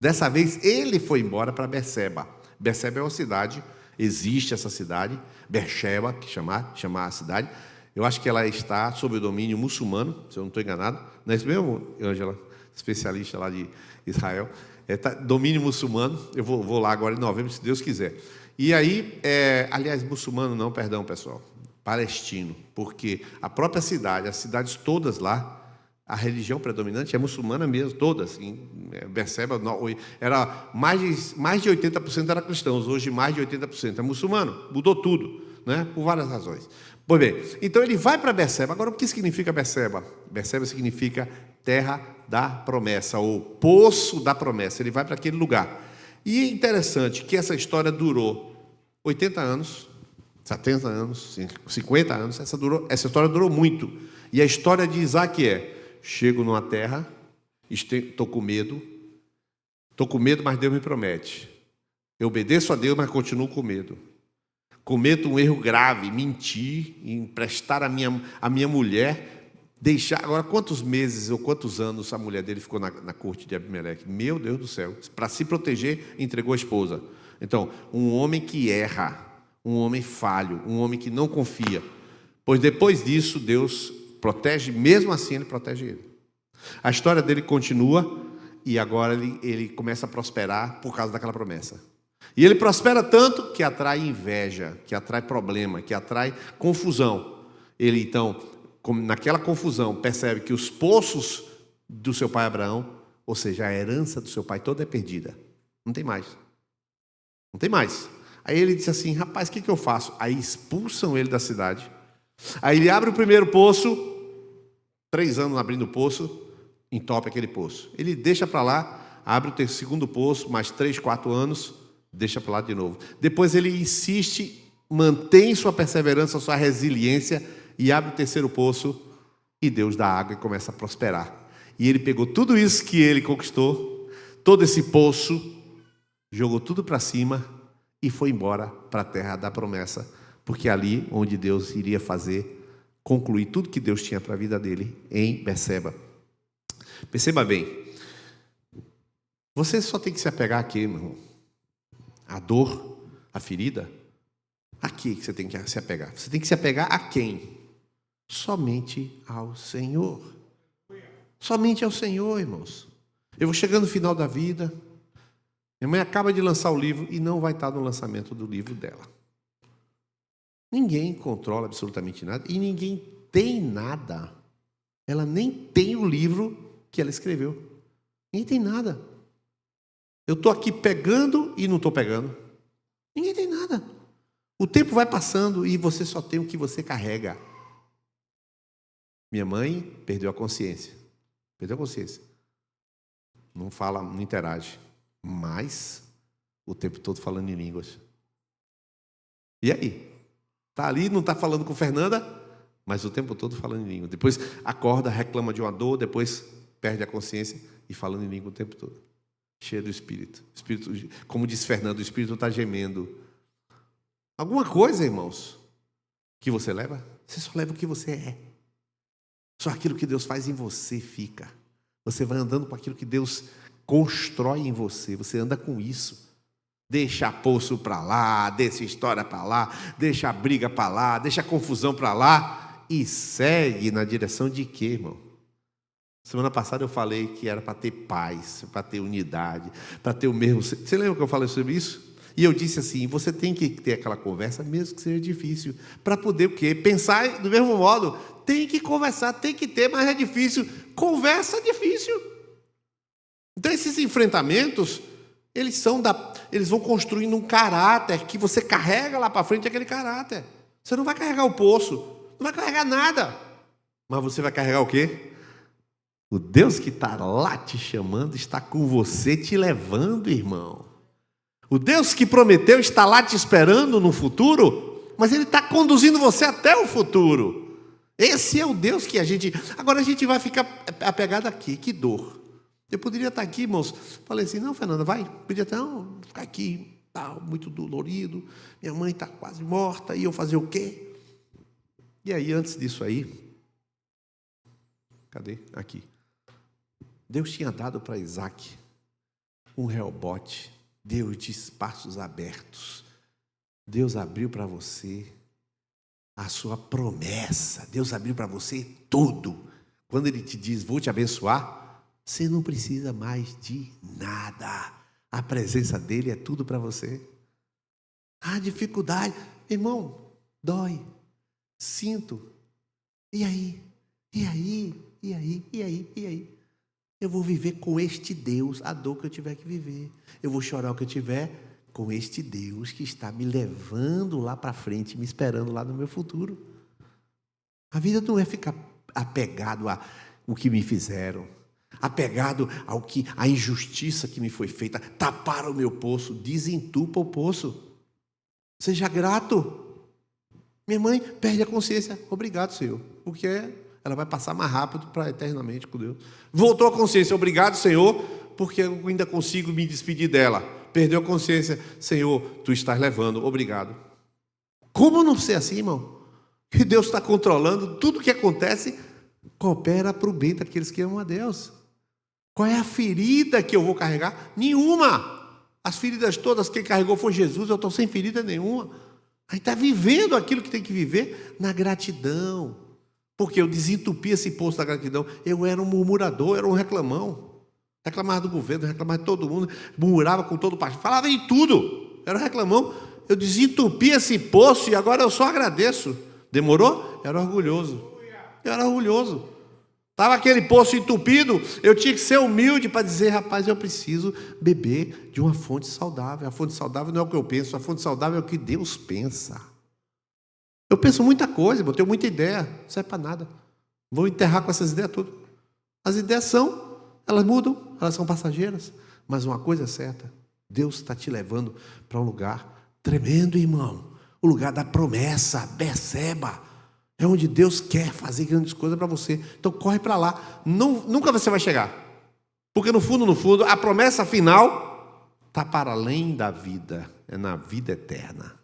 Dessa vez, ele foi embora para Berseba. Berseba é uma cidade, existe essa cidade, Beersheba, que chamar a cidade. Eu acho que ela está sob o domínio muçulmano, se eu não estou enganado. Não é isso mesmo, Ângela? Especialista lá de Israel. Domínio muçulmano. Eu vou lá agora em novembro, se Deus quiser. E aí, aliás, muçulmano não, perdão, pessoal. Palestino. Porque a própria cidade, as cidades todas lá, a religião predominante é muçulmana mesmo, todas. Em Berseba, era mais de 80% eram cristãos, hoje mais de 80% é muçulmano. Mudou tudo, né? Por várias razões. Pois bem, então ele vai para Berseba. Agora, o que significa Berseba? Berseba significa terra da promessa, ou poço da promessa. Ele vai para aquele lugar. E é interessante que essa história durou 80 anos, 70 anos, 50 anos. Essa história durou muito. E a história de Isaque chego numa terra, estou com medo, mas Deus me promete. Eu obedeço a Deus, mas continuo com medo. Cometo um erro grave, mentir, emprestar a minha mulher, deixar... Agora, quantos meses ou quantos anos a mulher dele ficou na corte de Abimeleque? Meu Deus do céu! Para se proteger, entregou a esposa. Então, um homem que erra, um homem falho, um homem que não confia. Pois depois disso, Deus protege, mesmo assim ele protege ele. A história dele continua e agora ele começa a prosperar por causa daquela promessa. E ele prospera tanto que atrai inveja, que atrai problema, que atrai confusão. Ele, então, naquela confusão, percebe que os poços do seu pai Abraão, ou seja, a herança do seu pai toda é perdida. Não tem mais. Não tem mais. Aí ele disse assim, rapaz, o que eu faço? Aí expulsam ele da cidade. Aí ele abre o primeiro poço, 3 anos abrindo o poço, entope aquele poço. Ele deixa para lá, abre o segundo poço, mais 3, 4 anos, deixa para lá de novo. Depois ele insiste, mantém sua perseverança, sua resiliência e abre o terceiro poço e Deus dá água e começa a prosperar. E ele pegou tudo isso que ele conquistou, todo esse poço, jogou tudo para cima e foi embora para a terra da promessa, porque é ali onde Deus iria concluir tudo que Deus tinha para a vida dele em Berseba. Perceba bem, você só tem que se apegar aqui, meu irmão. A dor, a ferida, aqui que você tem que se apegar. Você tem que se apegar a quem? Somente ao Senhor. Somente ao Senhor, irmãos. Eu vou chegando no final da vida, minha mãe acaba de lançar o livro e não vai estar no lançamento do livro dela. Ninguém controla absolutamente nada e ninguém tem nada. Ela nem tem o livro que ela escreveu. Ninguém tem nada. Eu estou aqui pegando e não estou pegando. Ninguém tem nada. O tempo vai passando e você só tem o que você carrega. Minha mãe perdeu a consciência. Perdeu a consciência. Não fala, não interage. Mas o tempo todo falando em línguas. E aí? Está ali, não está falando com Fernanda, mas o tempo todo falando em língua. Depois acorda, reclama de uma dor, depois perde a consciência e falando em língua o tempo todo. Cheio do Espírito. Espírito, como diz Fernando, o Espírito está gemendo. Alguma coisa, irmãos, que você leva, você só leva o que você é. Só aquilo que Deus faz em você fica. Você vai andando com aquilo que Deus constrói em você. Você anda com isso. Deixa poço para lá, deixa história para lá, deixa briga para lá, deixa confusão para lá e segue na direção de quê, irmão? Semana passada eu falei que era para ter paz, para ter unidade, para ter o mesmo... Você lembra que eu falei sobre isso? E eu disse assim, você tem que ter aquela conversa, mesmo que seja difícil, para poder o quê? Pensar do mesmo modo. Tem que conversar, tem que ter, mas é difícil. Conversa difícil. Então esses enfrentamentos, eles vão construindo um caráter que você carrega lá para frente, aquele caráter. Você não vai carregar o poço, não vai carregar nada. Mas você vai carregar o quê? O Deus que está lá te chamando, está com você, te levando, irmão. O Deus que prometeu está lá te esperando no futuro, mas Ele está conduzindo você até o futuro. Esse é o Deus que a gente... Agora a gente vai ficar apegado aqui, que dor. Eu poderia estar aqui, irmãos, falei assim, não, Fernanda, vai. Podia estar, não, ficar aqui, tá muito dolorido, minha mãe está quase morta, e eu fazer o quê? E aí, antes disso aí, cadê? Aqui. Deus tinha dado para Isaac um rebote. Deus de espaços abertos. Deus abriu para você a sua promessa. Deus abriu para você tudo. Quando Ele te diz, vou te abençoar, você não precisa mais de nada. A presença dEle é tudo para você. A dificuldade, irmão, dói. Sinto. E aí? E aí? E aí? E aí? E aí? Eu vou viver com este Deus a dor que eu tiver que viver. Eu vou chorar o que eu tiver com este Deus que está me levando lá para frente, me esperando lá no meu futuro. A vida não é ficar apegado ao que me fizeram, apegado à injustiça que me foi feita. Taparam o meu poço, desentupa o poço. Seja grato. Minha mãe perde a consciência. Obrigado, Senhor. Porque ela vai passar mais rápido para eternamente com Deus. Voltou a consciência. Obrigado, Senhor, porque eu ainda consigo me despedir dela. Perdeu a consciência. Senhor, Tu estás levando. Obrigado. Como não ser assim, irmão? Que Deus está controlando. Tudo que acontece coopera para o bem daqueles que amam a Deus. Qual é a ferida que eu vou carregar? Nenhuma. As feridas todas, quem carregou foi Jesus. Eu estou sem ferida nenhuma. Aí está vivendo aquilo que tem que viver na gratidão. Porque eu desentupi esse poço da gratidão. Eu era um murmurador, era um reclamão. Reclamava do governo, reclamava de todo mundo, murmurava com todo o partido, falava em tudo. Era um reclamão. Eu desentupi esse poço e agora eu só agradeço. Demorou? Era orgulhoso. Eu era orgulhoso. Estava aquele poço entupido, eu tinha que ser humilde para dizer, rapaz, eu preciso beber de uma fonte saudável. A fonte saudável não é o que eu penso, a fonte saudável é o que Deus pensa. Eu penso muita coisa, eu tenho muita ideia, não serve para nada. Vou enterrar com essas ideias todas. As ideias elas mudam, elas são passageiras. Mas uma coisa é certa, Deus está te levando para um lugar tremendo, irmão. O lugar da promessa, Berseba. É onde Deus quer fazer grandes coisas para você. Então corre para lá. Nunca você vai chegar. Porque no fundo, a promessa final está para além da vida. É na vida eterna.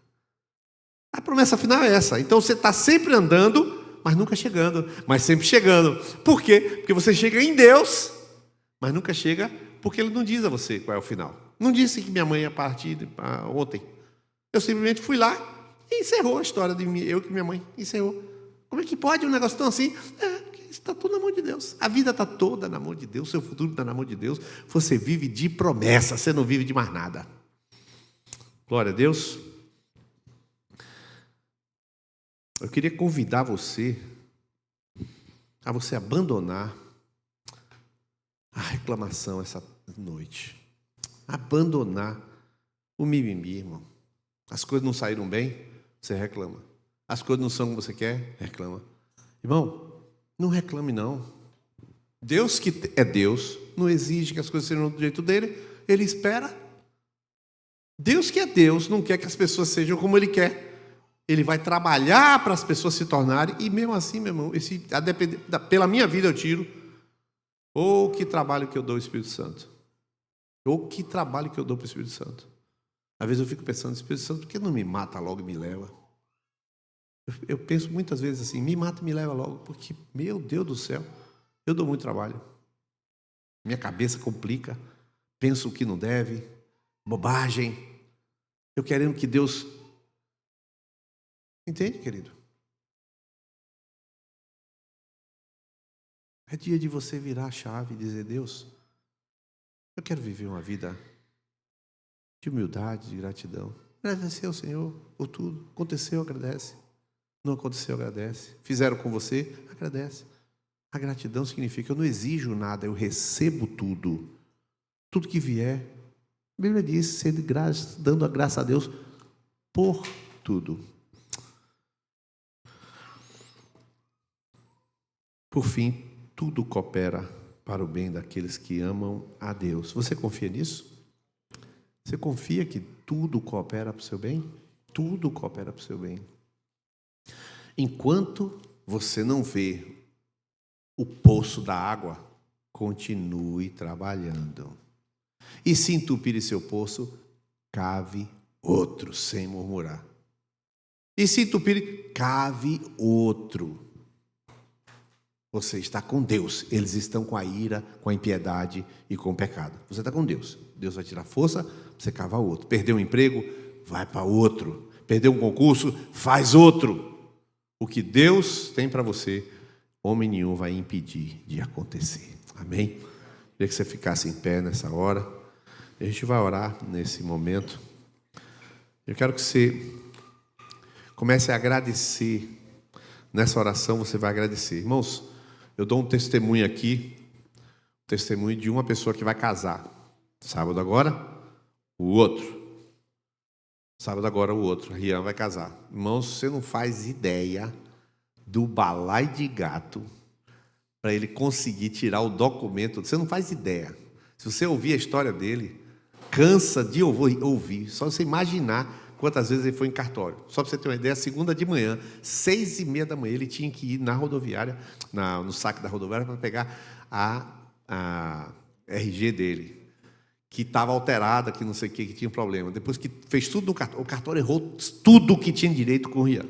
A promessa final é essa. Então você está sempre andando, mas nunca chegando, mas sempre chegando. Por quê? Porque você chega em Deus, mas nunca chega, porque Ele não diz a você qual é o final. Não disse que minha mãe ia partir ontem. Eu simplesmente fui lá e encerrou a história de eu e minha mãe. Encerrou. Como é que pode um negócio tão assim? Porque está tudo na mão de Deus. A vida está toda na mão de Deus, seu futuro está na mão de Deus. Você vive de promessa, você não vive de mais nada. Glória a Deus. Eu queria convidar você a você abandonar a reclamação essa noite. Abandonar o mimimi, irmão. As coisas não saíram bem, você reclama. As coisas não são como você quer, reclama. Irmão, não reclame não. Deus que é Deus, não exige que as coisas sejam do jeito dele, Ele espera. Deus que é Deus, não quer que as pessoas sejam como Ele quer. Ele vai trabalhar para as pessoas se tornarem, e mesmo assim, meu irmão, pela minha vida eu tiro. Que trabalho que eu dou ao Espírito Santo. Que trabalho que eu dou para o Espírito Santo. Às vezes eu fico pensando, Espírito Santo, por que não me mata logo e me leva? Eu penso muitas vezes assim, me mata e me leva logo, porque, meu Deus do céu, eu dou muito trabalho. Minha cabeça complica, penso o que não deve, bobagem. Eu querendo que Deus... Entende, querido? É dia de você virar a chave e dizer, Deus, eu quero viver uma vida de humildade, de gratidão. Agradecer ao Senhor por tudo. Aconteceu, agradece. Não aconteceu, agradece. Fizeram com você, agradece. A gratidão significa, eu não exijo nada, eu recebo tudo. Tudo que vier. A Bíblia diz, ser de graça, dando a graça a Deus por tudo. Por fim, tudo coopera para o bem daqueles que amam a Deus. Você confia nisso? Você confia que tudo coopera para o seu bem? Tudo coopera para o seu bem. Enquanto você não vê o poço da água, continue trabalhando. E se entupir seu poço, cave outro, sem murmurar. E se entupir, cave outro. Você está com Deus. Eles estão com a ira, com a impiedade e com o pecado. Você está com Deus. Deus vai tirar força, você cavar outro. Perdeu um emprego, vai para outro. Perdeu um concurso, faz outro. O que Deus tem para você, homem nenhum vai impedir de acontecer. Amém? Queria que você ficasse em pé nessa hora. A gente vai orar nesse momento. Eu quero que você comece a agradecer. Nessa oração você vai agradecer. Irmãos, eu dou um testemunho aqui, testemunho de uma pessoa que vai casar. Sábado agora, o outro. Sábado agora, o outro. Rian vai casar. Irmãos, você não faz ideia do balai de gato para ele conseguir tirar o documento. Você não faz ideia. Se você ouvir a história dele, cansa de ouvir. Só você imaginar quantas vezes ele foi em cartório. Só para você ter uma ideia, segunda de manhã, 6h30 da manhã, ele tinha que ir na rodoviária, no saque da rodoviária, para pegar a RG dele, que estava alterada, que não sei o que tinha problema. Depois que fez tudo no cartório, o cartório errou tudo que tinha direito com o Rian.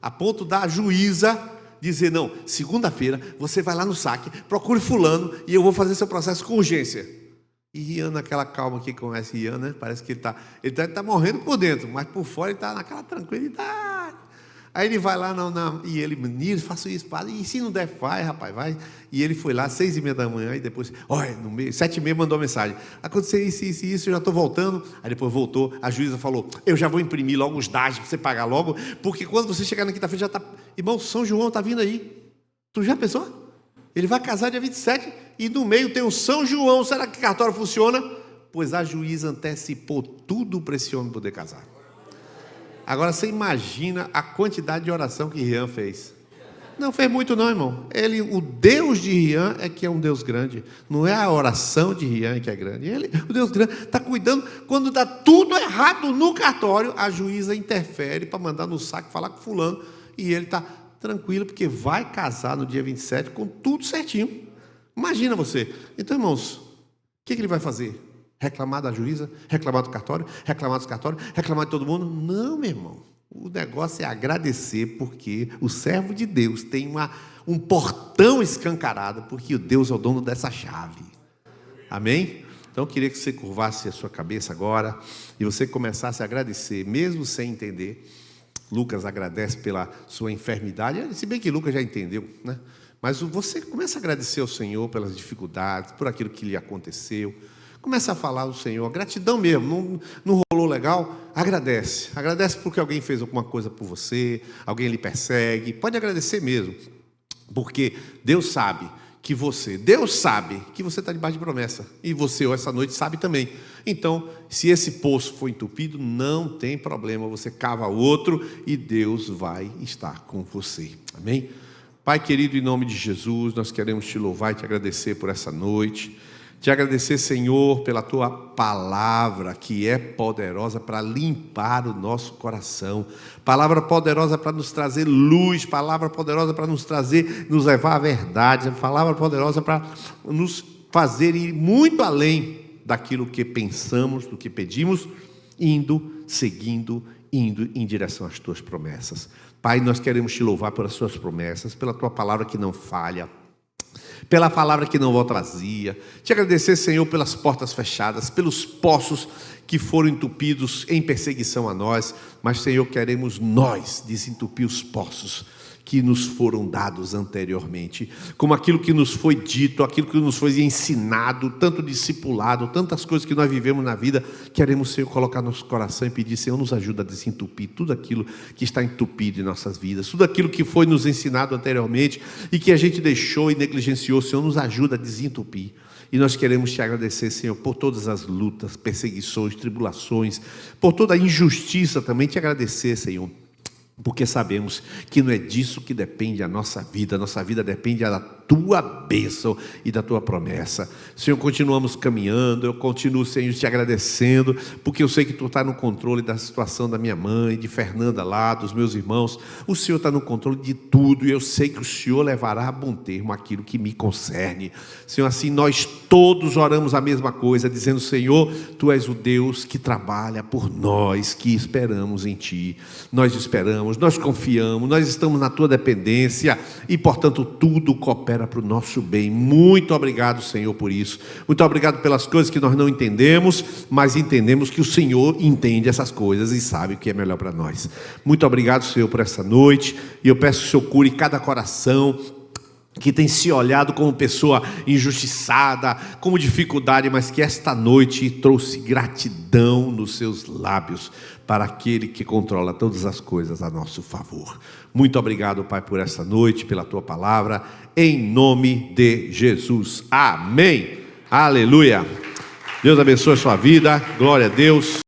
A ponto da juíza dizer, não, segunda-feira você vai lá no saque, procure fulano e eu vou fazer seu processo com urgência. E Rian, naquela calma que conhece Rian, né? Parece que ele tá morrendo por dentro, mas por fora ele está naquela tranquilidade. Aí ele vai lá e ele, Nils, faço isso, padre. E se não der, vai, rapaz, vai. E ele foi lá, 6h30 da manhã, e depois, no meio, 7h30 mandou uma mensagem. Aconteceu isso, eu já estou voltando. Aí depois voltou, a juíza falou, eu já vou imprimir logo os dados para você pagar logo, porque quando você chegar na quinta-feira já está... Irmão, São João está vindo aí. Tu já pensou? Ele vai casar dia 27 e no meio tem o São João. Será que cartório funciona? Pois a juíza antecipou tudo para esse homem poder casar. Agora você imagina a quantidade de oração que Rian fez. Não fez muito não, irmão. O Deus de Rian é que é um Deus grande. Não é a oração de Rian que é grande. O Deus grande, está cuidando. Quando dá tudo errado no cartório, a juíza interfere para mandar no saque, falar com fulano. E ele está tranquilo, porque vai casar no dia 27 com tudo certinho. Imagina você. Então, irmãos, o que ele vai fazer? Reclamar da juíza? Reclamar do cartório? Reclamar dos cartórios? Reclamar de todo mundo? Não, meu irmão. O negócio é agradecer, porque o servo de Deus tem um portão escancarado, porque o Deus é o dono dessa chave. Amém? Então eu queria que você curvasse a sua cabeça agora e você começasse a agradecer, mesmo sem entender. Lucas agradece pela sua enfermidade, se bem que Lucas já entendeu, né? Mas você começa a agradecer ao Senhor pelas dificuldades, por aquilo que lhe aconteceu. Começa a falar ao Senhor, gratidão mesmo, não rolou legal? Agradece. Agradece porque alguém fez alguma coisa por você, alguém lhe persegue. Pode agradecer mesmo, porque Deus sabe que você está debaixo de promessa. E você, essa noite, sabe também. Então, se esse poço for entupido, não tem problema. Você cava outro e Deus vai estar com você. Amém? Pai querido, em nome de Jesus, nós queremos te louvar e te agradecer por essa noite. Te agradecer, Senhor, pela Tua palavra, que é poderosa para limpar o nosso coração. Palavra poderosa para nos trazer luz, palavra poderosa para nos levar à verdade, palavra poderosa para nos fazer ir muito além daquilo que pensamos, do que pedimos, seguindo em direção às Tuas promessas. Pai, nós queremos te louvar pelas Tuas promessas, pela Tua palavra que não falha, pela palavra que não volta vazia. Te agradecer, Senhor, pelas portas fechadas, pelos poços que foram entupidos em perseguição a nós, mas, Senhor, queremos nós desentupir os poços que nos foram dados anteriormente, como aquilo que nos foi dito, aquilo que nos foi ensinado, tanto discipulado, tantas coisas que nós vivemos na vida. Queremos, Senhor, colocar nosso coração e pedir, Senhor, nos ajuda a desentupir tudo aquilo que está entupido em nossas vidas, tudo aquilo que foi nos ensinado anteriormente e que a gente deixou e negligenciou. Senhor, nos ajuda a desentupir. E nós queremos te agradecer, Senhor, por todas as lutas, perseguições, tribulações, por toda a injustiça também. Te agradecer, Senhor, porque sabemos que não é disso que depende a nossa vida depende da Tua bênção e da Tua promessa. Senhor, continuamos caminhando, eu continuo, Senhor, te agradecendo, porque eu sei que Tu está no controle da situação da minha mãe, de Fernanda lá, dos meus irmãos. O Senhor está no controle de tudo, e eu sei que o Senhor levará a bom termo aquilo que me concerne. Senhor, assim nós todos oramos a mesma coisa, dizendo, Senhor, Tu és o Deus que trabalha por nós, que esperamos em Ti. Nós esperamos, nós confiamos, nós estamos na Tua dependência e, portanto, tudo coopera para o nosso bem. Muito obrigado, Senhor, por isso. Muito obrigado pelas coisas que nós não entendemos, mas entendemos que o Senhor entende essas coisas e sabe o que é melhor para nós. Muito obrigado, Senhor, por essa noite, e eu peço que o Senhor cure cada coração que tem se olhado como pessoa injustiçada, como dificuldade, mas que esta noite trouxe gratidão nos seus lábios para aquele que controla todas as coisas a nosso favor. Muito obrigado, Pai, por esta noite, pela Tua palavra, em nome de Jesus. Amém. Aleluia. Deus abençoe a sua vida. Glória a Deus.